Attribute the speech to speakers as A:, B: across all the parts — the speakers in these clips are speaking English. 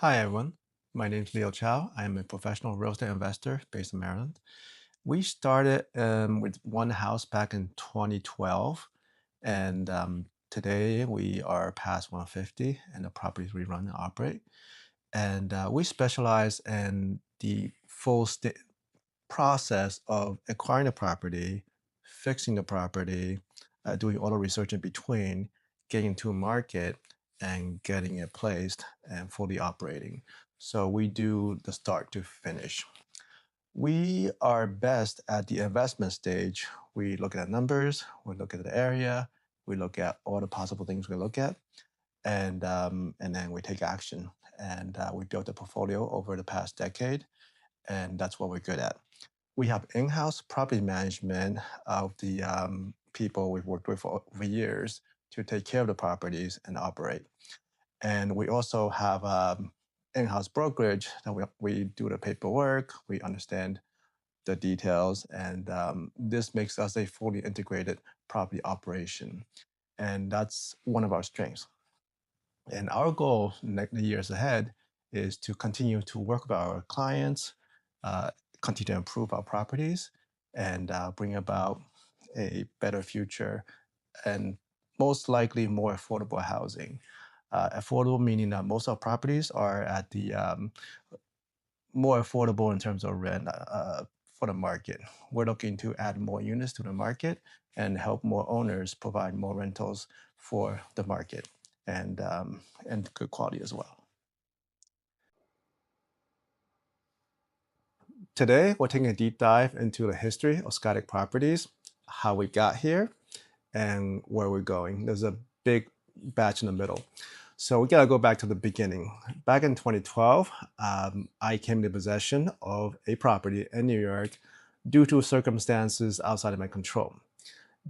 A: Hi, everyone. My name is Leo Cao. I am a professional real estate investor based in Maryland. We started with one house back in 2012, and today we are past 150 and the properties we run and operate. And we specialize in the process of acquiring the property, fixing the property, doing all the research in between, getting to market, and getting it placed and fully operating. So we do the start to finish. We are best at the investment stage. We look at numbers, we look at the area, we look at all the possible things we look at, and then we take action. And we built a portfolio over the past decade, and that's what we're good at. We have in-house property management of the people we've worked with for years to take care of the properties and operate. And we also have in-house brokerage that we do the paperwork, we understand the details, and this makes us a fully integrated property operation. And that's one of our strengths. And our goal the years ahead is to continue to work with our clients, uh, continue to improve our properties, and bring about a better future and most likely more affordable housing. Affordable meaning that most of our properties are at the more affordable in terms of rent for the market. We're looking to add more units to the market and help more owners provide more rentals for the market and good quality as well. Today, we're taking a deep dive into the history of Skylake Properties, how we got here, and where we're going. There's a big batch in the middle. So we gotta go back to the beginning. Back in 2012, I came into possession of a property in New York due to circumstances outside of my control.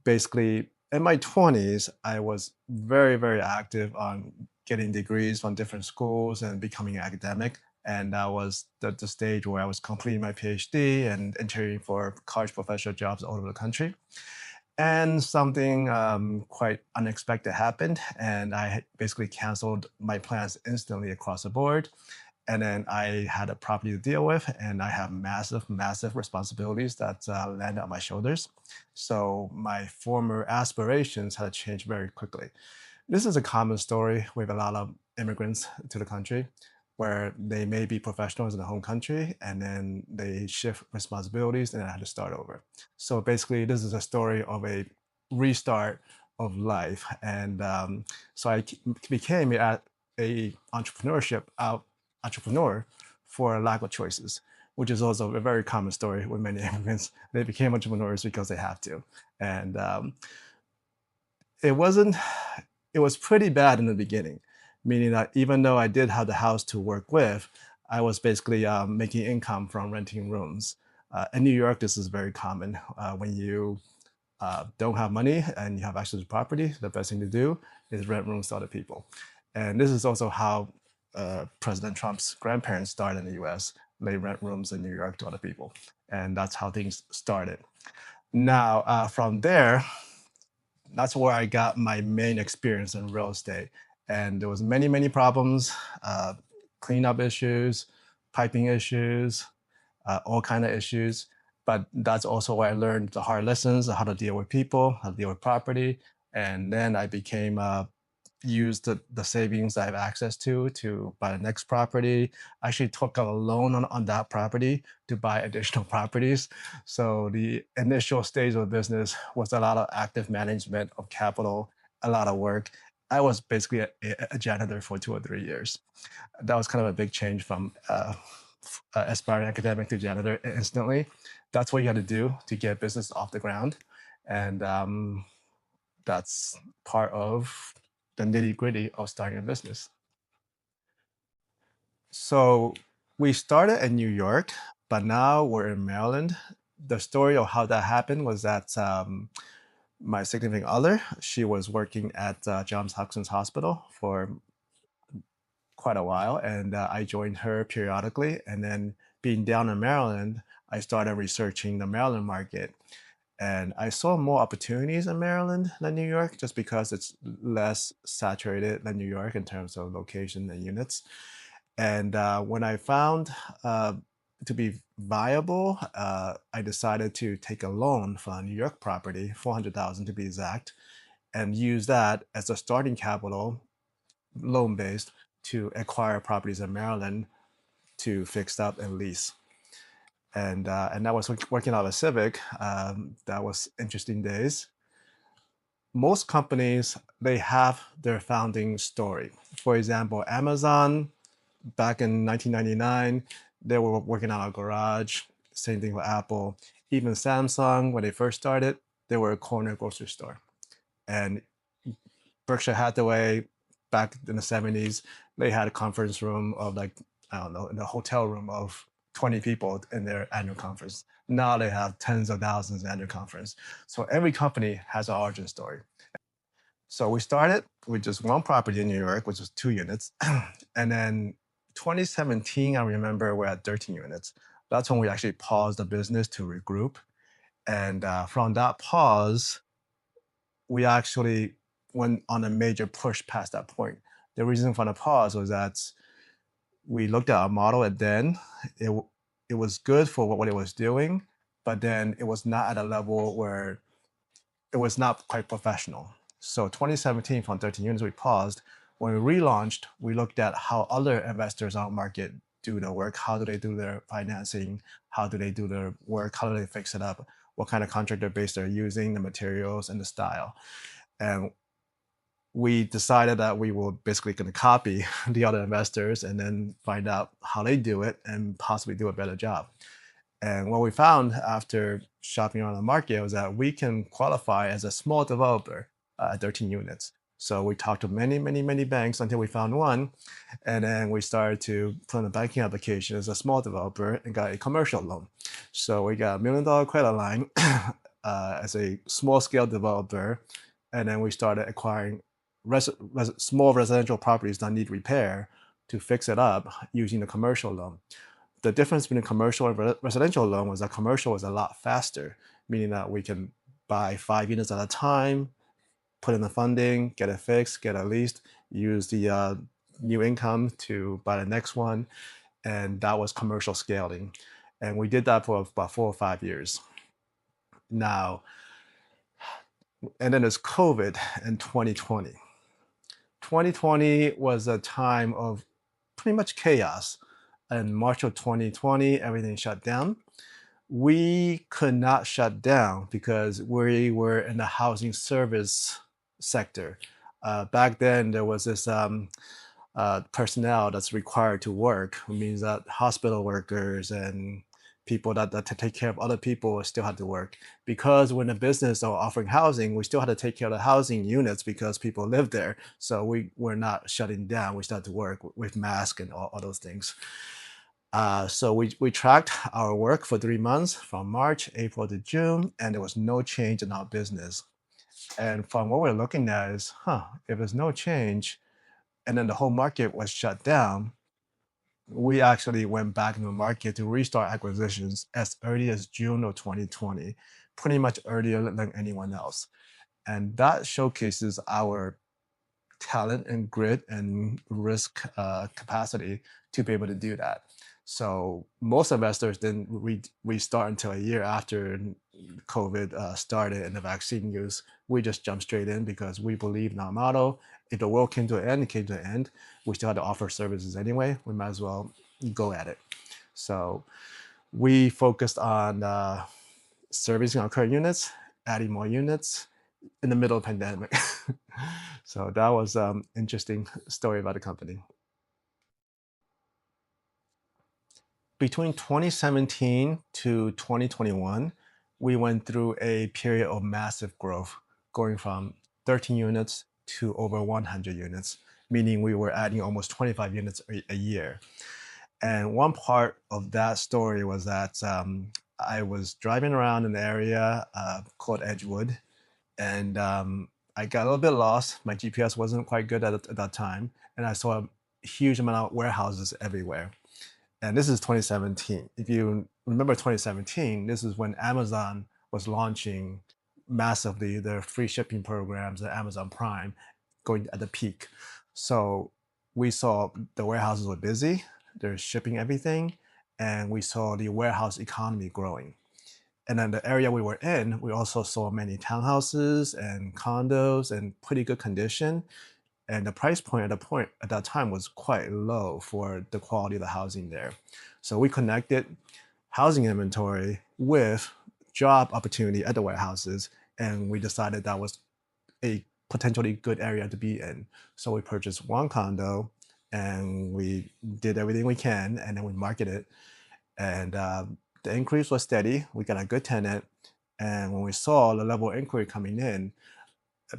A: Basically, in my 20s, I was very, very active on getting degrees from different schools and becoming an academic. And that was the stage where I was completing my PhD and interviewing for college professional jobs all over the country. And something quite unexpected happened, and I basically canceled my plans instantly across the board. And then I had a property to deal with, and I have massive, massive responsibilities that land on my shoulders. So my former aspirations had to change very quickly. This is a common story with a lot of immigrants to the country where they may be professionals in the home country and then they shift responsibilities and I had to start over. So basically, this is a story of a restart of life. And so I became a entrepreneur for a lack of choices, which is also a very common story with many immigrants. They became entrepreneurs because they have to. And it wasn't, it was pretty bad in the beginning, meaning that even though I did have the house to work with, I was basically making income from renting rooms. In New York, this is very common. When you don't have money and you have access to property, the best thing to do is rent rooms to other people. And this is also how President Trump's grandparents started in the US. They rent rooms in New York to other people. And that's how things started. Now, from there, that's where I got my main experience in real estate. And there was many, many problems, cleanup issues, piping issues, all kind of issues. But that's also where I learned the hard lessons of how to deal with people, how to deal with property. And then I became used the savings I have access to buy the next property. I actually took out a loan on that property to buy additional properties. So the initial stage of the business was a lot of active management of capital, a lot of work. I was basically a janitor for 2 or 3 years. That was kind of a big change from aspiring academic to janitor instantly. That's what you got to do to get business off the ground. And that's part of the nitty gritty of starting a business. So we started in New York, but now we're in Maryland. The story of how that happened was that my significant other, she was working at Johns Hopkins Hospital for quite a while, and I joined her periodically. And then being down in Maryland, I started researching the Maryland market. And I saw more opportunities in Maryland than New York just because it's less saturated than New York in terms of location and units. And when I found to be viable, I decided to take a loan from a New York property, 400,000 to be exact, and use that as a starting capital, loan based, to acquire properties in Maryland to fix up and lease. And that was working out of Civic. That was interesting days. Most companies, they have their founding story. For example, Amazon, back in 1999, they were working out a garage. Same thing with Apple. Even Samsung, when they first started, they were a corner grocery store. And Berkshire Hathaway, back in the 70s, they had a conference room of like, I don't know, in a hotel room of 20 people in their annual conference. Now they have tens of thousands in annual conference. So every company has an origin story. So we started with just one property in New York, which was 2 units. And then 2017, I remember we're at 13 units. That's when we actually paused the business to regroup. And from that pause, we actually went on a major push past that point. The reason for the pause was that we looked at our model, and then it, it was good for what it was doing, but then it was not at a level where it was not quite professional. So 2017, from 13 units, we paused. When we relaunched, we looked at how other investors on the market do their work. How do they do their financing? How do they do their work? How do they fix it up? What kind of contractor base they're using, the materials, and the style. And we decided that we were basically going to copy the other investors and then find out how they do it and possibly do a better job. And what we found after shopping around the market was that we can qualify as a small developer at 13 units. So we talked to many, many, many banks until we found one. And then we started to put in a banking application as a small developer and got a commercial loan. So we got $1 million credit line as a small scale developer. And then we started acquiring small residential properties that need repair to fix it up using the commercial loan. The difference between commercial and residential loan was that commercial was a lot faster, meaning that we can buy 5 units at a time, put in the funding, get it fixed, get it leased, use the new income to buy the next one. And that was commercial scaling. And we did that for about 4 or 5 years. Now, and then there's COVID in 2020. 2020 was a time of pretty much chaos. In March of 2020, everything shut down. We could not shut down because we were in the housing service sector. Back then, there was this personnel that's required to work, which means that hospital workers and people that take care of other people still had to work. Because we're in the business of offering housing, we still had to take care of the housing units because people live there. So we were not shutting down. We started to work with masks and all those things. So we tracked our work for 3 months from March, April to June, and there was no change in our business. And from what we're looking at is, if there's no change, and then the whole market was shut down, we actually went back in the market to restart acquisitions as early as June of 2020, pretty much earlier than anyone else. And that showcases our talent and grit and risk capacity to be able to do that. So most investors didn't restart until a year after COVID started and the vaccine use. We just jumped straight in because we believe in our model. If the world came to an end, it came to an end. We still had to offer services anyway. We might as well go at it. So we focused on servicing our current units, adding more units in the middle of pandemic. So that was interesting story about the company. Between 2017 to 2021, we went through a period of massive growth, going from 13 units to over 100 units, meaning we were adding almost 25 units a year. And one part of that story was that I was driving around an area called Edgewood, and I got a little bit lost. My GPS wasn't quite good at that time, and I saw a huge amount of warehouses everywhere. And this is 2017. If you remember 2017, this is when Amazon was launching massively their free shipping programs at Amazon Prime, going at the peak. So we saw the warehouses were busy, they're shipping everything, and we saw the warehouse economy growing. And then the area we were in, we also saw many townhouses and condos in pretty good condition. And the price point at that time was quite low for the quality of the housing there. So we connected housing inventory with job opportunity at the warehouses, and we decided that was a potentially good area to be in. So we purchased one condo and we did everything we can, and then we marketed it. And the increase was steady. We got a good tenant. And when we saw the level of inquiry coming in,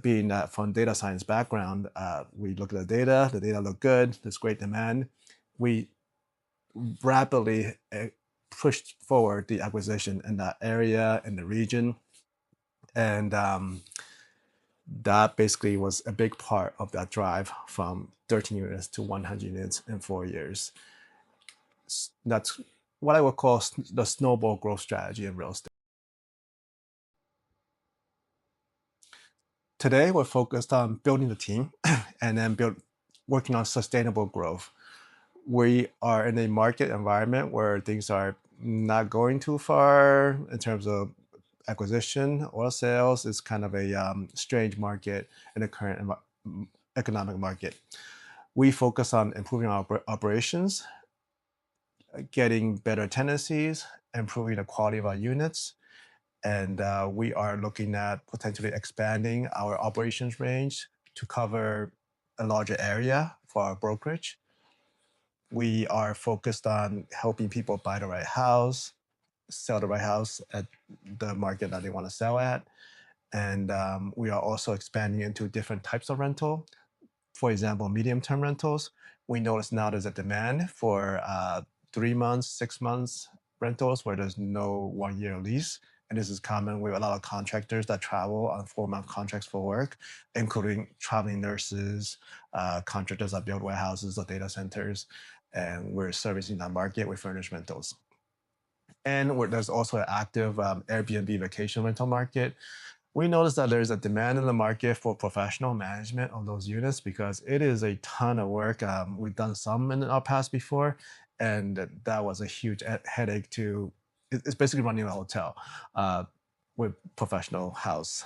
A: being that from data science background, we looked at the data looked good, there's great demand. We rapidly pushed forward the acquisition in that area, in the region. And that basically was a big part of that drive from 13 units to 100 units in 4 years. That's what I would call the snowball growth strategy in real estate. Today, we're focused on building the team and then working on sustainable growth. We are in a market environment where things are not going too far in terms of acquisition or sales. It's kind of a strange market in the current economic market. We focus on improving our operations, getting better tenancies, improving the quality of our units, and we are looking at potentially expanding our operations range to cover a larger area for our brokerage. We are focused on helping people buy the right house, sell the right house at the market that they want to sell at. And we are also expanding into different types of rental. For example, medium-term rentals. We notice now there's a demand for 3 months, 6 months rentals where there's no 1 year lease. And this is common with a lot of contractors that travel on 4-month contracts for work, including traveling nurses, contractors that build warehouses or data centers. And we're servicing that market with furnished rentals. And there's also an active Airbnb vacation rental market. We noticed that there's a demand in the market for professional management of those units because it is a ton of work. We've done some in our past before, and that was a huge headache it's basically running a hotel with professional house.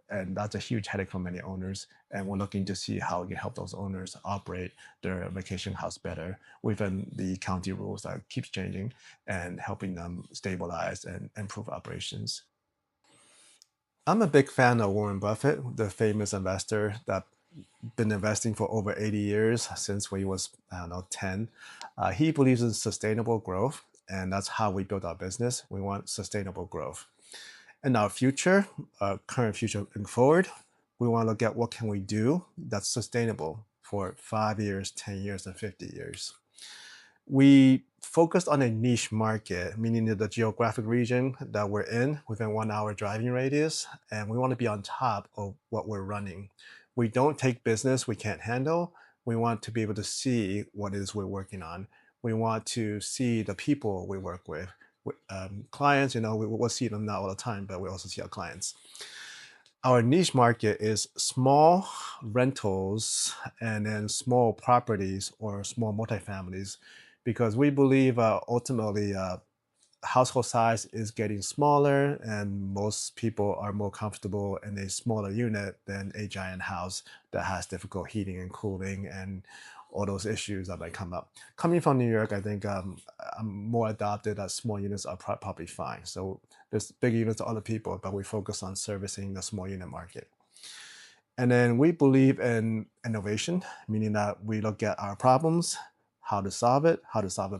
A: And that's a huge headache for many owners. And we're looking to see how we can help those owners operate their vacation house better within the county rules that keeps changing and helping them stabilize and improve operations. I'm a big fan of Warren Buffett, the famous investor that been investing for over 80 years since when he was, I don't know, 10. He believes in sustainable growth, and that's how we build our business. We want sustainable growth. In our future, current future and forward, we want to look at what can we do that's sustainable for 5 years, 10 years, and 50 years. We focused on a niche market, meaning that the geographic region that we're in within 1 hour driving radius, and we want to be on top of what we're running. We don't take business we can't handle. We want to be able to see what it is we're working on. We want to see the people we work with. Clients, we'll see them not all the time, but we also see our clients. Our niche market is small rentals and then small properties or small multifamilies, because we believe ultimately household size is getting smaller and most people are more comfortable in a smaller unit than a giant house that has difficult heating and cooling and all those issues that might come up. Coming from New York, I think I'm more adopted that small units are probably fine. So there's big units to other people, but we focus on servicing the small unit market. And then we believe in innovation, meaning that we look at our problems, how to solve it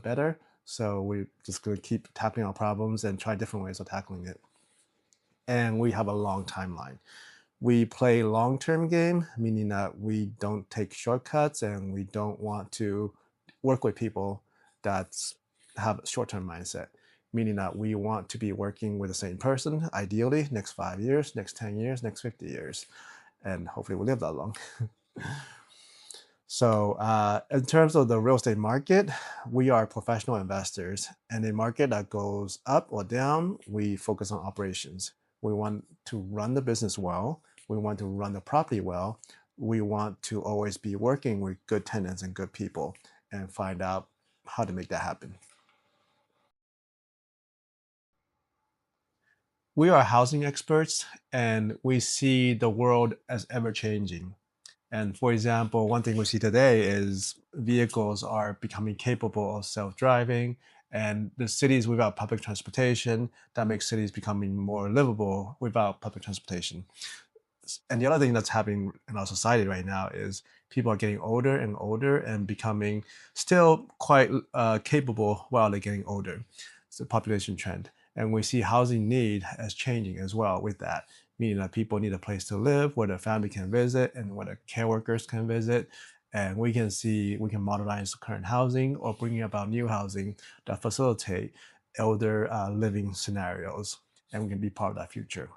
A: better. So we just going to keep tackling our problems and try different ways of tackling it. And we have a long timeline. We play long-term game, meaning that we don't take shortcuts and we don't want to work with people that have a short-term mindset, meaning that we want to be working with the same person, ideally next 5 years, next 10 years, next 50 years, and hopefully we'll live that long. So in terms of the real estate market, we are professional investors. And a market that goes up or down, we focus on operations. We want to run the business well. We want to run the property well. we want to always be working with good tenants and good people and find out how to make that happen. We are housing experts and we see the world as ever changing. And for example, one thing we see today is vehicles are becoming capable of self-driving, and the cities without public transportation, that makes cities becoming more livable without public transportation. And the other thing that's happening in our society right now is people are getting older and older and becoming still quite capable while they're getting older. It's a population trend. And we see housing need as changing as well with that, meaning that people need a place to live where their family can visit and where the care workers can visit. And we can see we can modernize current housing or bringing about new housing that facilitate elder living scenarios. And we can be part of that future.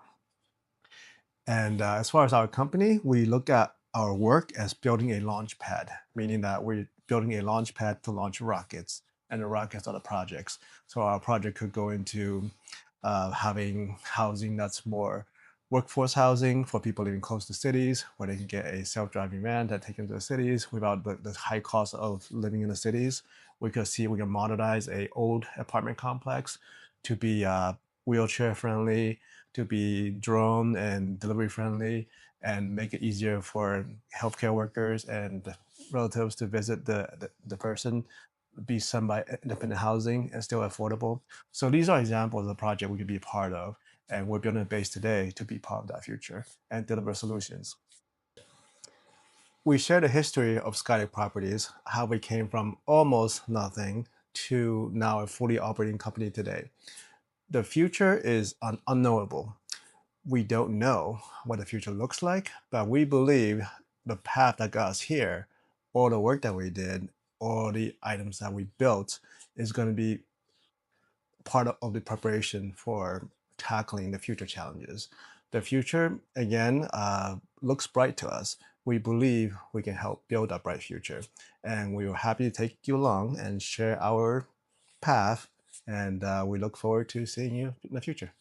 A: And as far as our company, we look at our work as building a launch pad, meaning that we're building a launch pad to launch rockets, and the rockets are the projects. So our project could go into having housing that's more workforce housing for people living close to cities, where they can get a self-driving van that takes them to the cities without the high cost of living in the cities. We could see we can modernize a old apartment complex to be wheelchair friendly, to be drone and delivery friendly, and make it easier for healthcare workers and relatives to visit the person, be some by independent housing and still affordable. So these are examples of the project we could be a part of. And we're building a base today to be part of that future and deliver solutions. We share the history of Skylake Properties, how we came from almost nothing to now a fully operating company today. The future is unknowable. We don't know what the future looks like, but we believe the path that got us here, all the work that we did, all the items that we built is going to be part of the preparation for tackling the future challenges. The future, again, looks bright to us. We believe we can help build a bright future. And we are happy to take you along and share our path. And we look forward to seeing you in the future.